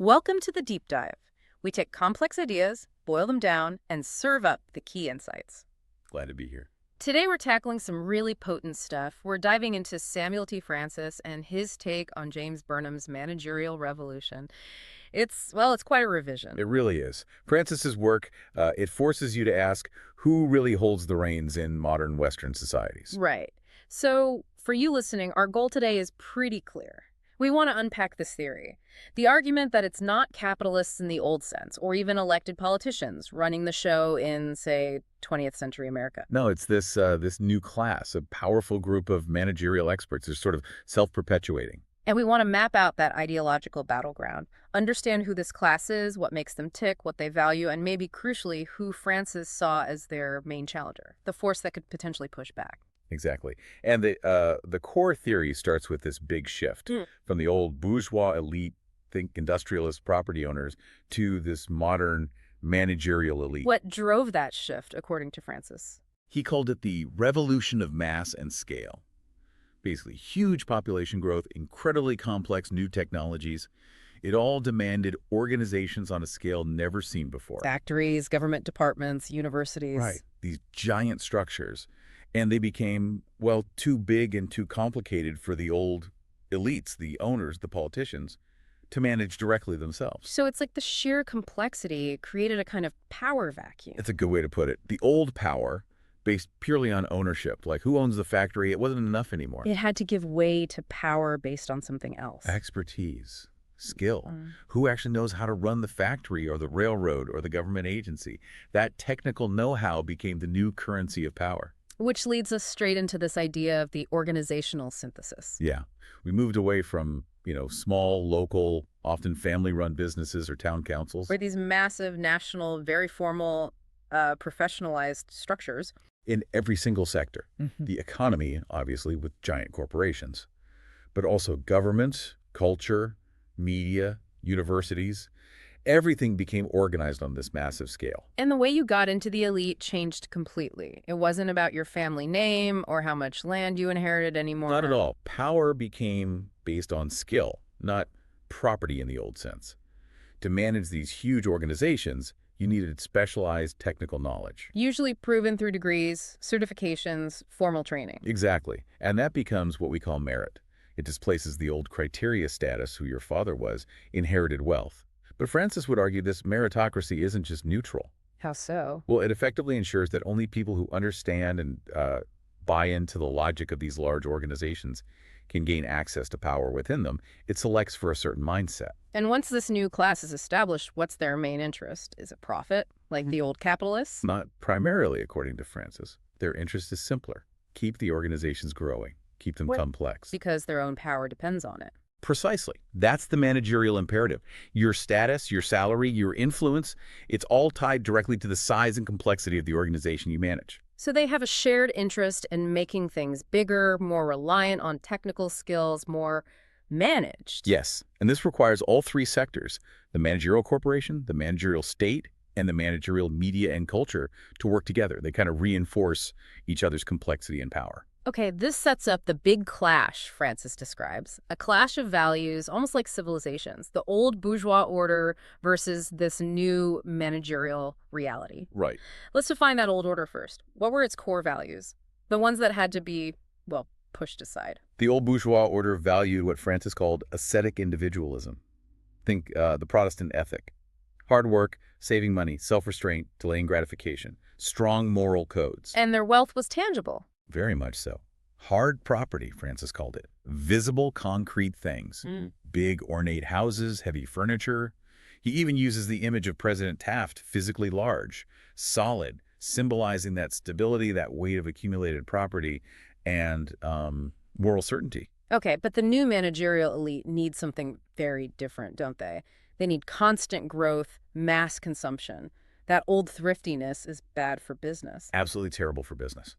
Welcome to the Deep Dive. We take complex ideas, boil them down, and serve up the key insights. Glad to be here. Today we're tackling some really potent stuff. We're diving into Samuel T. Francis and his take on James Burnham's managerial revolution. It's quite a revision. It really is. Francis's work, it forces you to ask who really holds the reins in modern Western societies. Right. So, for you listening, our goal today is pretty clear. We want to unpack this theory. The argument that it's not capitalists in the old sense, or even elected politicians running the show in, say, 20th-century America. No, it's this new class, a powerful group of managerial experts. They're sort of self-perpetuating. And we want to map out that ideological battleground, understand who this class is, what makes them tick, what they value, and maybe crucially, who Francis saw as their main challenger, the force that could potentially push back. Exactly. And the core theory starts with this big shift from the old bourgeois elite, think industrialist property owners, to this modern managerial elite. What drove that shift, according to Francis? He called it the revolution of mass and scale. Basically, huge population growth, incredibly complex new technologies. It all demanded organizations on a scale never seen before. Factories, government departments, universities. Right. These giant structures. And they became, well, too big and too complicated for the old elites, the owners, the politicians, to manage directly themselves. So it's like the sheer complexity created a kind of power vacuum. It's a good way to put it. The old power, based purely on ownership, like who owns the factory, it wasn't enough anymore. It had to give way to power based on something else. Expertise, skill. Who actually knows how to run the factory or the railroad or the government agency? That technical know-how became the new currency of power. Which leads us straight into this idea of the organizational synthesis. Yeah. We moved away from, small, local, often family-run businesses or town councils. Or these massive, national, very formal, professionalized structures. In every single sector. The economy, obviously, with giant corporations. But also government, culture, media, universities. Everything became organized on this massive scale. And the way you got into the elite changed completely. It wasn't about your family name or how much land you inherited anymore. Not at all. Power became based on skill, not property in the old sense. To manage these huge organizations, you needed specialized technical knowledge. Usually proven through degrees, certifications, formal training. Exactly. And that becomes what we call merit. It displaces the old criteria status, who your father was, inherited wealth. But Francis would argue this meritocracy isn't just neutral. How so? Well, it effectively ensures that only people who understand and buy into the logic of these large organizations can gain access to power within them. It selects for a certain mindset. And once this new class is established, what's their main interest? Is it profit, like the old capitalists? Not primarily, according to Francis. Their interest is simpler. Keep the organizations growing. Keep them complex. Because their own power depends on it. Precisely. That's the managerial imperative. Your status, your salary, your influence, it's all tied directly to the size and complexity of the organization you manage. So they have a shared interest in making things bigger, more reliant on technical skills, more managed. Yes, and this requires all three sectors, the managerial corporation, the managerial state, and the managerial media and culture, to work together. They kind of reinforce each other's complexity and power. Okay, this sets up the big clash Francis describes, a clash of values, almost like civilizations, the old bourgeois order versus this new managerial reality. Right. Let's define that old order first. What were its core values? The ones that had to be, pushed aside. The old bourgeois order valued what Francis called ascetic individualism. Think the Protestant ethic. Hard work, saving money, self-restraint, delaying gratification, strong moral codes. And their wealth was tangible. Very much so. Hard property, Francis called it. Visible, concrete things. Big, ornate houses, heavy furniture. He even uses the image of President Taft, physically large, solid, symbolizing that stability, that weight of accumulated property, and moral certainty. Okay, but the new managerial elite need something very different, don't they? They need constant growth, mass consumption. That old thriftiness is bad for business. Absolutely terrible for business.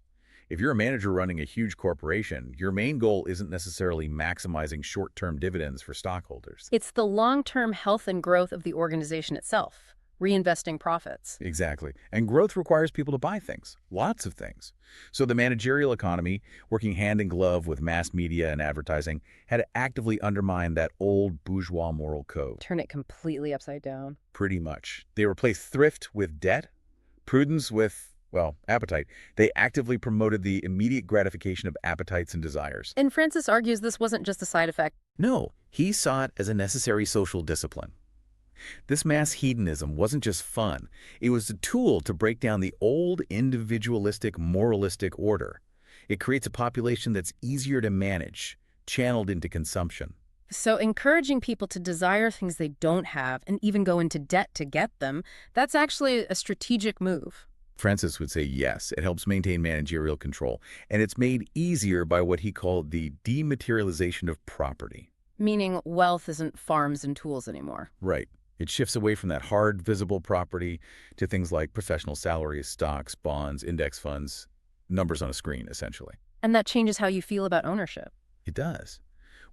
If you're a manager running a huge corporation, your main goal isn't necessarily maximizing short-term dividends for stockholders. It's the long-term health and growth of the organization itself. reinvesting profits. Exactly. And growth requires people to buy things, lots of things. So the managerial economy, working hand in glove with mass media and advertising, had to actively undermine that old bourgeois moral code. Turn it completely upside down. Pretty much. They replaced thrift with debt, prudence with, well, appetite. They actively promoted the immediate gratification of appetites and desires. And Francis argues this wasn't just a side effect. No, he saw it as a necessary social discipline. This mass hedonism wasn't just fun. It was a tool to break down the old individualistic, moralistic order. It creates a population that's easier to manage, channeled into consumption. So encouraging people to desire things they don't have and even go into debt to get them, that's actually a strategic move. Francis would say yes, it helps maintain managerial control, and it's made easier by what he called the dematerialization of property. Meaning wealth isn't farms and tools anymore. Right. It shifts away from that hard, visible property to things like professional salaries, stocks, bonds, index funds, numbers on a screen, essentially. And that changes how you feel about ownership. It does.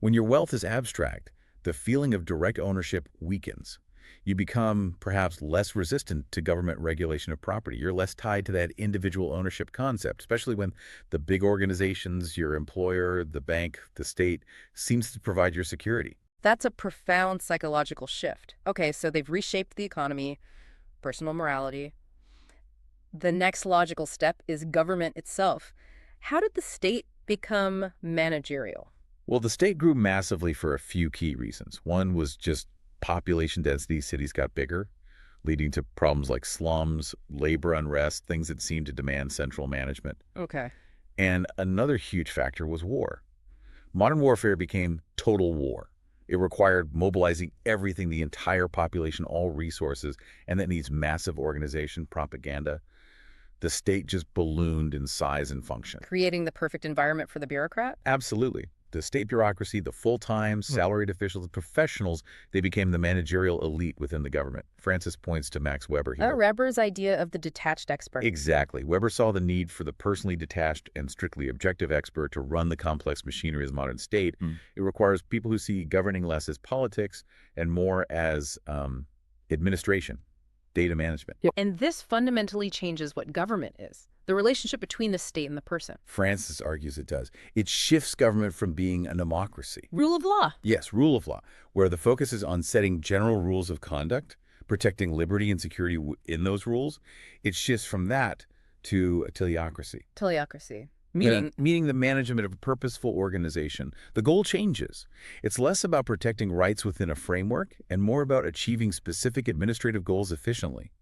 When your wealth is abstract, the feeling of direct ownership weakens. You become perhaps less resistant to government regulation of property. You're less tied to that individual ownership concept, especially when the big organizations, your employer, the bank, the state, seems to provide your security. That's a profound psychological shift. Okay, so they've reshaped the economy, personal morality. The next logical step is government itself. How did the state become managerial? Well, the state grew massively for a few key reasons. One was just population density. Cities got bigger, leading to problems like slums, labor unrest, things that seemed to demand central management. Okay. And another huge factor was war. Modern warfare became total war. It required mobilizing everything, the entire population, all resources, and that needs massive organization, propaganda. The state just ballooned in size and function. Creating the perfect environment for the bureaucrat? Absolutely. The state bureaucracy, the full-time, salaried officials, the professionals, they became the managerial elite within the government. Francis points to Max Weber here. Weber's idea of the detached expert. Exactly. Weber saw the need for the personally detached and strictly objective expert to run the complex machinery of the modern state. It requires people who see governing less as politics and more as administration, data management. And this fundamentally changes what government is. The relationship between the state and the person. Francis argues it does. It shifts government from being a democracy. Rule of law. Yes, rule of law, where the focus is on setting general rules of conduct, protecting liberty and security in those rules. It shifts from that to a teleocracy. Teleocracy. Meaning the management of a purposeful organization. The goal changes. It's less about protecting rights within a framework and more about achieving specific administrative goals efficiently.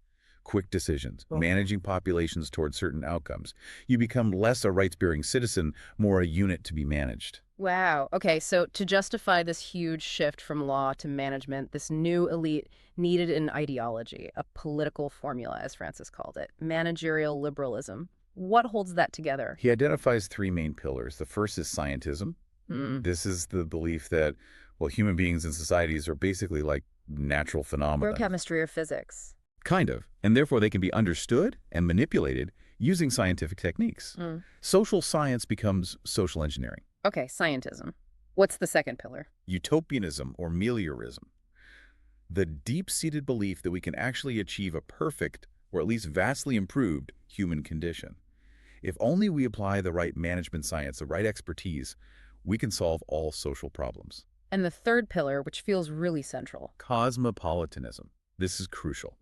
Quick decisions, managing populations towards certain outcomes. You become less a rights-bearing citizen, more a unit to be managed. Wow. Okay, so to justify this huge shift from law to management, this new elite needed an ideology, a political formula, as Francis called it, managerial liberalism. What holds that together? He identifies three main pillars. The first is scientism. This is the belief that, well, human beings and societies are basically like natural phenomena. Chemistry or physics. Kind of. And therefore they can be understood and manipulated using scientific techniques. Social science becomes social engineering. Okay, scientism. What's the second pillar? Utopianism or meliorism. The deep-seated belief that we can actually achieve a perfect, or at least vastly improved, human condition. If only we apply the right management science, the right expertise, we can solve all social problems. And the third pillar, which feels really central. Cosmopolitanism. This is crucial.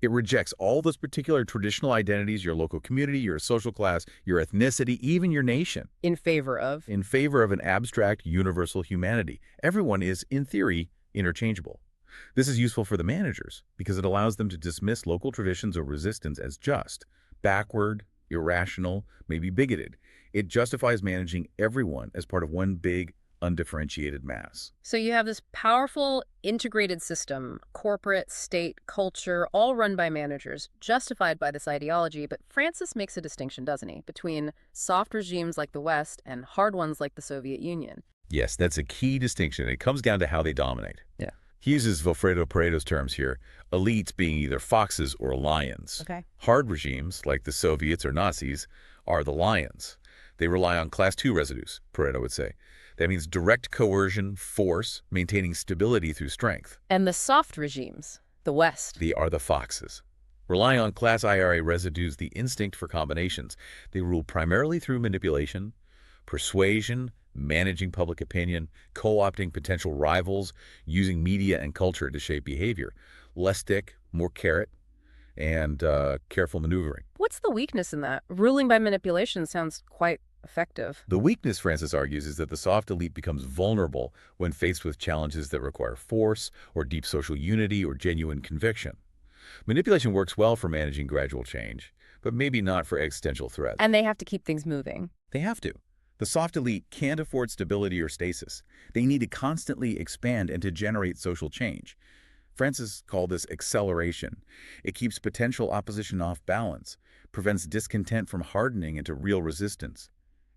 It rejects all those particular traditional identities, your local community, your social class, your ethnicity, even your nation. In favor of? In favor of an abstract, universal humanity. Everyone is, in theory, interchangeable. This is useful for the managers because it allows them to dismiss local traditions or resistance as just, backward, irrational, maybe bigoted. It justifies managing everyone as part of one big, undifferentiated mass. So you have this powerful, integrated system, corporate, state, culture, all run by managers, justified by this ideology. But Francis makes a distinction, doesn't he, between soft regimes like the West and hard ones like the Soviet Union. Yes, that's a key distinction. It comes down to how they dominate. Yeah. He uses Vilfredo Pareto's terms here, elites being either foxes or lions. Okay. Hard regimes, like the Soviets or Nazis, are the lions. They rely on class 2 residues, Pareto would say. That means direct coercion, force, maintaining stability through strength. And the soft regimes, The West. They are the foxes. Relying on class IRA residues the instinct for combinations. They rule primarily through manipulation, persuasion, managing public opinion, co-opting potential rivals, using media and culture to shape behavior. Less stick, more carrot, and careful maneuvering. What's the weakness in that? Ruling by manipulation sounds quite effective. The weakness, Francis argues, is that the soft elite becomes vulnerable when faced with challenges that require force or deep social unity or genuine conviction. Manipulation works well for managing gradual change, but maybe not for existential threats. And they have to keep things moving. They have to. The soft elite can't afford stability or stasis. They need to constantly expand and to generate social change. Francis called this acceleration. It keeps potential opposition off balance, prevents discontent from hardening into real resistance.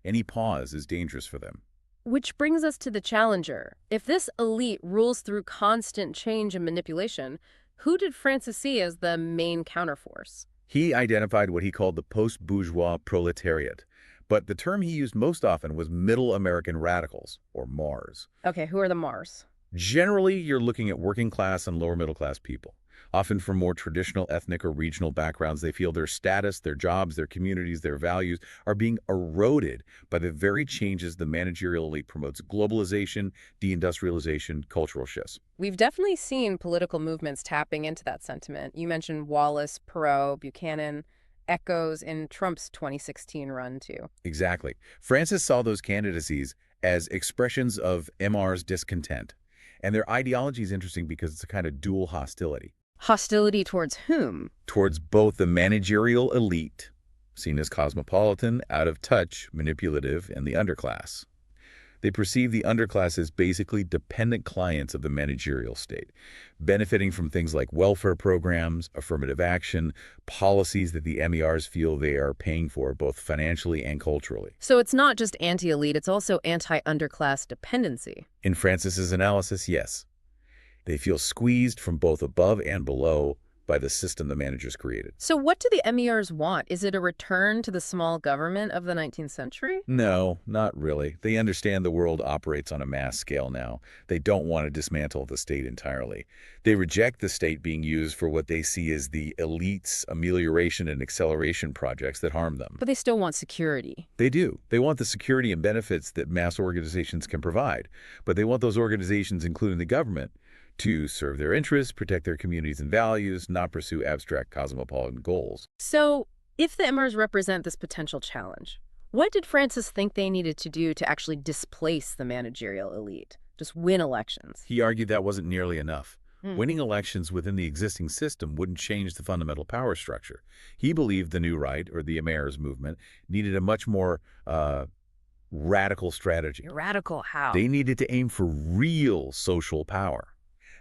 Any pause is dangerous for them. Which brings us to the challenger. If this elite rules through constant change and manipulation, who did Francis see as the main counterforce? He identified what he called the post-bourgeois proletariat, but the term he used most often was Middle American radicals, or MARs. Okay, who are the Mars? Generally, you're looking at working class and lower middle class people. Often from more traditional ethnic or regional backgrounds, they feel their status, their jobs, their communities, their values are being eroded by the very changes the managerial elite promotes: globalization, deindustrialization, cultural shifts. We've definitely seen political movements tapping into that sentiment. You mentioned Wallace, Perot, Buchanan, echoes in Trump's 2016 run, too. Exactly. Francis saw those candidacies as expressions of MR's discontent. And their ideology is interesting because it's a kind of dual hostility. Hostility towards whom? Towards both the managerial elite, seen as cosmopolitan, out of touch, manipulative, and the underclass. They perceive the underclass as basically dependent clients of the managerial state, benefiting from things like welfare programs, affirmative action, policies that the MERs feel they are paying for both financially and culturally. So it's not just anti-elite, it's also anti-underclass dependency. In Francis's analysis, yes. They feel squeezed from both above and below by the system the managers created. So what do the MERs want? Is it a return to the small government of the 19th century? No, not really. They understand the world operates on a mass scale now. They don't want to dismantle the state entirely. They reject the state being used for what they see as the elite's amelioration and acceleration projects that harm them. But they still want security. They do. They want the security and benefits that mass organizations can provide. But they want those organizations, including the government, to serve their interests, protect their communities and values, not pursue abstract cosmopolitan goals. So, if the MERs represent this potential challenge, what did Francis think they needed to do to actually displace the managerial elite? Just win elections? He argued that wasn't nearly enough. Winning elections within the existing system wouldn't change the fundamental power structure. He believed the New Right, or the MERs movement, needed a much more radical strategy. Radical how? They needed to aim for real social power.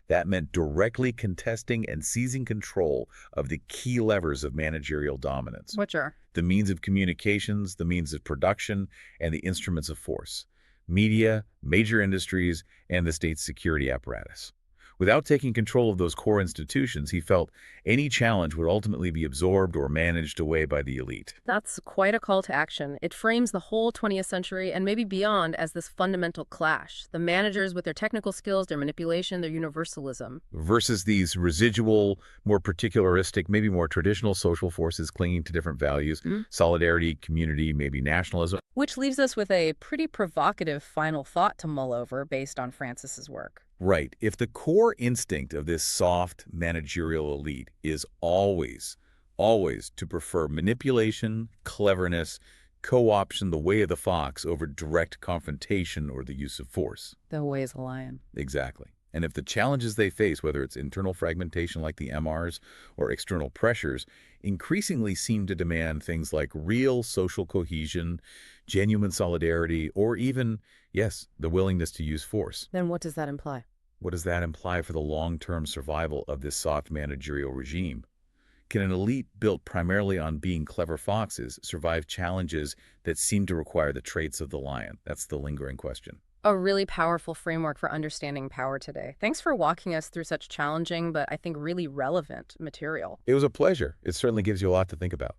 That meant directly contesting and seizing control of the key levers of managerial dominance. Which are? The means of communications, the means of production, and the instruments of force. Media, major industries, and the state's security apparatus. Without taking control of those core institutions, he felt any challenge would ultimately be absorbed or managed away by the elite. That's quite a call to action. It frames the whole 20th century and maybe beyond as this fundamental clash. The managers with their technical skills, their manipulation, their universalism. Versus these residual, more particularistic, maybe more traditional social forces clinging to different values, solidarity, community, maybe nationalism. Which leaves us with a pretty provocative final thought to mull over based on Francis's work. Right. If the core instinct of this soft managerial elite is always to prefer manipulation, cleverness, co-option, the way of the fox over direct confrontation or the use of force. The way is a lion. Exactly. And if the challenges they face, whether it's internal fragmentation like the MRs or external pressures, increasingly seem to demand things like real social cohesion, genuine solidarity, or even, yes, the willingness to use force. Then what does that imply? What does that imply for the long-term survival of this soft managerial regime? Can an elite built primarily on being clever foxes survive challenges that seem to require the traits of the lion? That's the lingering question. A really powerful framework for understanding power today. Thanks for walking us through such challenging but I think really relevant material. It was a pleasure. It certainly gives you a lot to think about.